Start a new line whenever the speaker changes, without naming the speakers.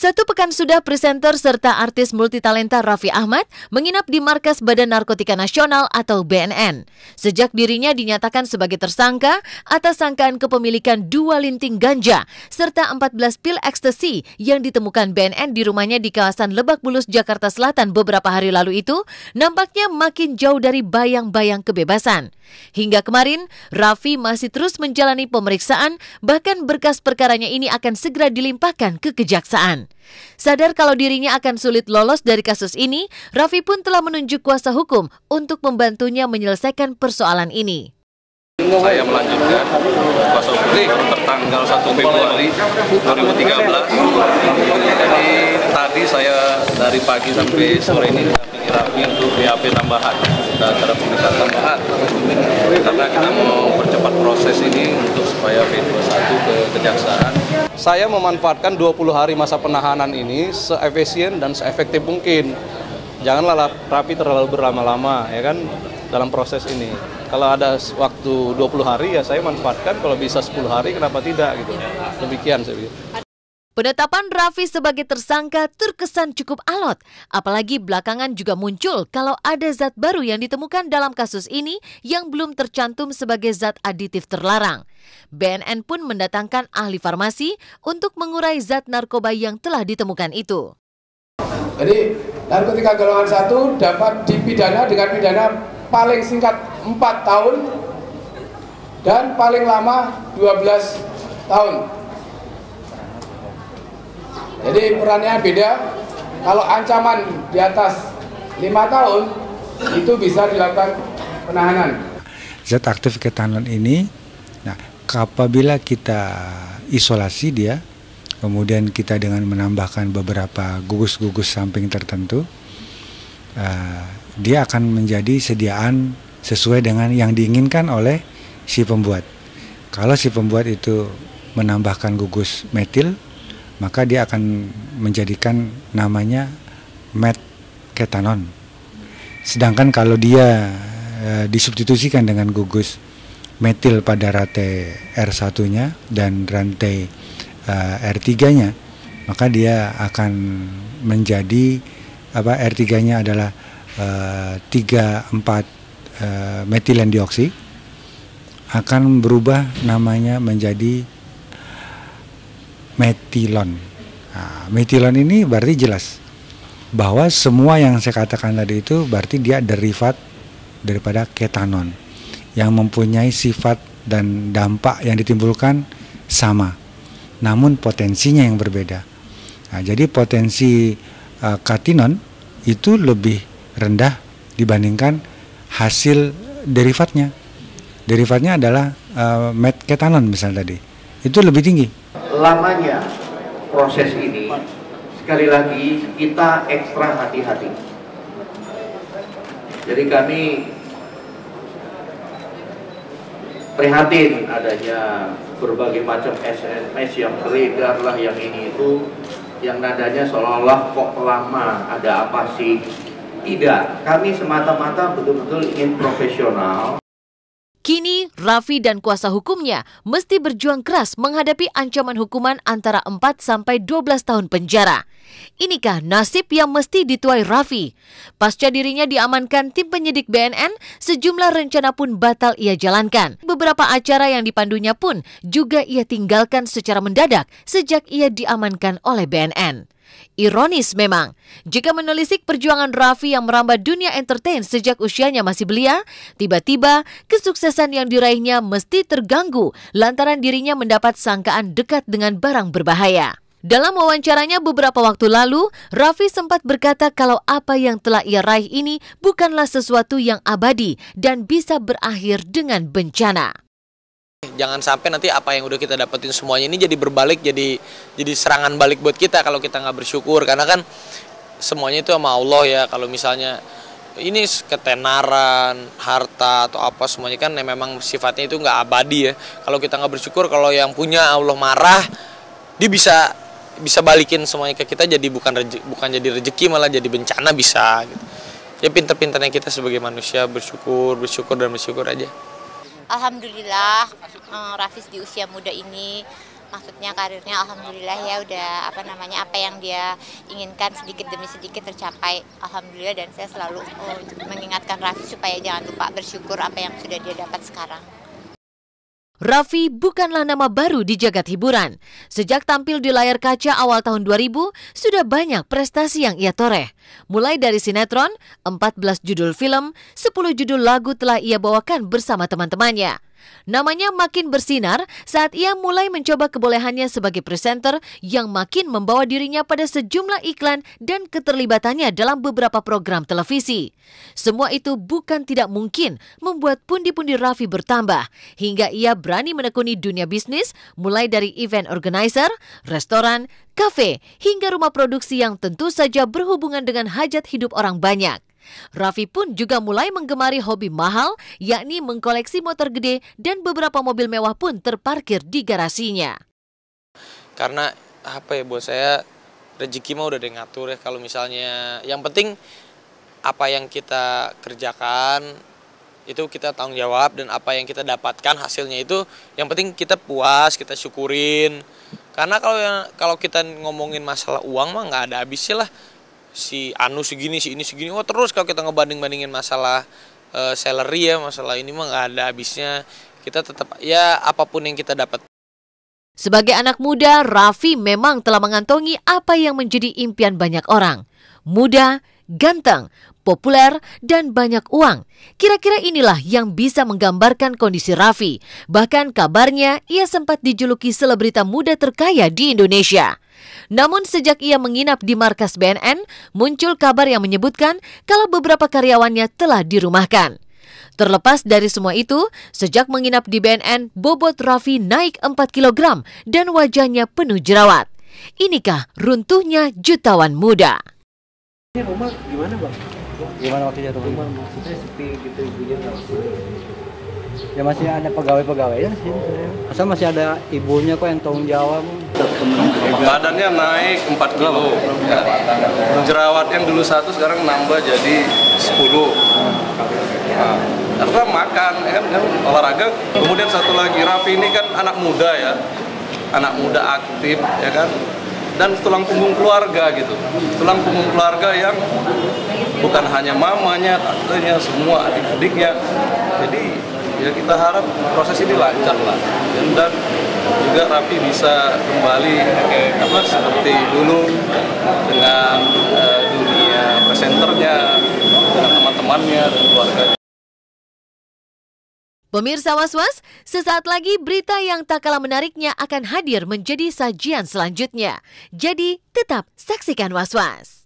1 pekan sudah presenter serta artis multitalenta Raffi Ahmad menginap di Markas Badan Narkotika Nasional atau BNN. Sejak dirinya dinyatakan sebagai tersangka atas sangkaan kepemilikan 2 linting ganja serta 14 pil ekstasi yang ditemukan BNN di rumahnya di kawasan Lebak Bulus, Jakarta Selatan beberapa hari lalu itu, nampaknya makin jauh dari bayang-bayang kebebasan. Hingga kemarin, Raffi masih terus menjalani pemeriksaan, bahkan berkas perkaranya ini akan segera dilimpahkan ke kejaksaan. Sadar kalau dirinya akan sulit lolos dari kasus ini, Raffi pun telah menunjuk kuasa hukum untuk membantunya menyelesaikan persoalan ini.
Saya melanjutkan kuasa hukum tertanggal 1 Februari 2013. Jadi tadi saya dari pagi sampai sore ini Raffi untuk BAP tambahan, acara pemeriksaan tambahan. Karena kita mau percepat proses ini untuk supaya P21 ke kejaksaan. Saya memanfaatkan 20 hari masa penahanan ini seefisien dan seefektif mungkin. Janganlah Raffi terlalu berlama-lama ya kan dalam proses ini. Kalau ada waktu 20 hari ya saya manfaatkan, kalau bisa 10 hari kenapa tidak gitu. Demikian saya pikir.
Penetapan Raffi sebagai tersangka terkesan cukup alot, apalagi belakangan juga muncul kalau ada zat baru yang ditemukan dalam kasus ini yang belum tercantum sebagai zat aditif terlarang. BNN pun mendatangkan ahli farmasi untuk mengurai zat narkoba yang telah ditemukan itu.
Jadi narkotika golongan 1 dapat dipidana dengan pidana paling singkat 4 tahun dan paling lama 12 tahun. Jadi perannya beda. Kalau ancaman di atas 5 tahun itu bisa dilakukan penahanan.
Zat aktif ketanon ini, nah, apabila kita isolasi dia, kemudian kita dengan menambahkan beberapa gugus-gugus samping tertentu, dia akan menjadi sediaan sesuai dengan yang diinginkan oleh si pembuat. Kalau si pembuat itu menambahkan gugus metil, maka dia akan menjadikan namanya metketanon. Sedangkan kalau dia disubstitusikan dengan gugus metil pada rantai R1-nya dan rantai R3-nya, maka dia akan menjadi R3-nya adalah 3,4 metilen dioksi, akan berubah namanya menjadi metilon. Nah, metilon ini berarti jelas bahwa semua yang saya katakan tadi itu berarti dia derivat daripada ketanon yang mempunyai sifat dan dampak yang ditimbulkan sama, namun potensinya yang berbeda. Nah, jadi potensi katinon itu lebih rendah dibandingkan hasil derivatnya. Derivatnya adalah metketanon misalnya tadi, itu lebih tinggi.
Lamanya proses ini, sekali lagi kita ekstra hati-hati. Jadi kami prihatin adanya berbagai macam SMS yang beredar lah, yang ini itu, yang nadanya seolah-olah kok lama, ada apa sih? Tidak, kami semata-mata betul-betul ingin profesional.
Kini, Raffi dan kuasa hukumnya mesti berjuang keras menghadapi ancaman hukuman antara 4 sampai 12 tahun penjara. Inikah nasib yang mesti dituai Raffi? Pasca dirinya diamankan tim penyidik BNN, sejumlah rencana pun batal ia jalankan. Beberapa acara yang dipandunya pun juga ia tinggalkan secara mendadak sejak ia diamankan oleh BNN. Ironis memang, jika menelisik perjuangan Raffi yang merambah dunia entertain sejak usianya masih belia, tiba-tiba kesuksesan yang diraihnya mesti terganggu lantaran dirinya mendapat sangkaan dekat dengan barang berbahaya. Dalam wawancaranya beberapa waktu lalu, Raffi sempat berkata kalau apa yang telah ia raih ini bukanlah sesuatu yang abadi dan bisa berakhir dengan bencana.
Jangan sampai nanti apa yang udah kita dapetin semuanya ini jadi berbalik, jadi serangan balik buat kita kalau kita nggak bersyukur. Karena kan semuanya itu sama Allah ya. Kalau misalnya ini ketenaran, harta atau apa semuanya kan memang sifatnya itu nggak abadi ya. Kalau kita nggak bersyukur, kalau yang punya Allah marah, dia bisa balikin semuanya ke kita, jadi bukan jadi rezeki malah jadi bencana bisa. Gitu. Ya pinter-pinternya kita sebagai manusia bersyukur aja.
Alhamdulillah, Raffi di usia muda ini maksudnya karirnya alhamdulillah ya udah apa yang dia inginkan sedikit demi sedikit tercapai, alhamdulillah. Dan saya selalu mengingatkan Raffi supaya jangan lupa bersyukur apa yang sudah dia dapat sekarang.
Raffi bukanlah nama baru di jagat hiburan. Sejak tampil di layar kaca awal tahun 2000, sudah banyak prestasi yang ia toreh. Mulai dari sinetron, 14 judul film, 10 judul lagu telah ia bawakan bersama teman-temannya. Namanya makin bersinar saat ia mulai mencoba kebolehannya sebagai presenter yang makin membawa dirinya pada sejumlah iklan dan keterlibatannya dalam beberapa program televisi. Semua itu bukan tidak mungkin membuat pundi-pundi Raffi bertambah hingga ia berani menekuni dunia bisnis mulai dari event organizer, restoran, kafe, hingga rumah produksi yang tentu saja berhubungan dengan hajat hidup orang banyak. Raffi pun juga mulai menggemari hobi mahal, yakni mengkoleksi motor gede dan beberapa mobil mewah pun terparkir di garasinya.
Karena buat saya rezeki mah udah ada yang ngatur ya. Kalau misalnya yang penting apa yang kita kerjakan itu kita tanggung jawab, dan apa yang kita dapatkan hasilnya itu yang penting kita puas, kita syukurin. Karena kalau kita ngomongin masalah uang mah nggak ada habisnya lah. Si Anu segini, si ini segini. Terus kalau kita ngebanding-bandingin masalah salary ya, masalah ini mah nggak ada habisnya. Kita tetap ya apapun yang kita dapat.
Sebagai anak muda, Raffi memang telah mengantongi apa yang menjadi impian banyak orang. Muda, ganteng, populer, dan banyak uang. Kira-kira inilah yang bisa menggambarkan kondisi Raffi. Bahkan kabarnya ia sempat dijuluki selebrita muda terkaya di Indonesia. Namun sejak ia menginap di markas BNN, muncul kabar yang menyebutkan kalau beberapa karyawannya telah dirumahkan. Terlepas dari semua itu, sejak menginap di BNN, bobot Raffi naik 4 kg dan wajahnya penuh jerawat. Inikah runtuhnya jutawan muda?
Ini rumah gimana, Bang?
Gimana waktu jatuh?
Rumah maksudnya sepi gitu, ibunya nggak
Ya masih ada pegawai-pegawainya sih. Masa masih ada ibunya kok yang tanggung jawab.
Badannya naik 4 kilo. Jerawat yang dulu 1 sekarang nambah jadi 10. Nah, karena makan, kan olahraga. Kemudian satu lagi, Raffi ini kan anak muda ya. Anak muda aktif, ya kan. Dan tulang punggung keluarga gitu. Tulang punggung keluarga yang bukan hanya mamanya, tantenya, semua adik-adiknya. Jadi ya kita harap proses ini lancar lah, dan juga Raffi bisa kembali seperti dulu dengan dunia presenternya, dengan teman-temannya dan keluarganya.
Pemirsa Was-Was, sesaat lagi berita yang tak kalah menariknya akan hadir menjadi sajian selanjutnya. Jadi tetap saksikan Was-Was.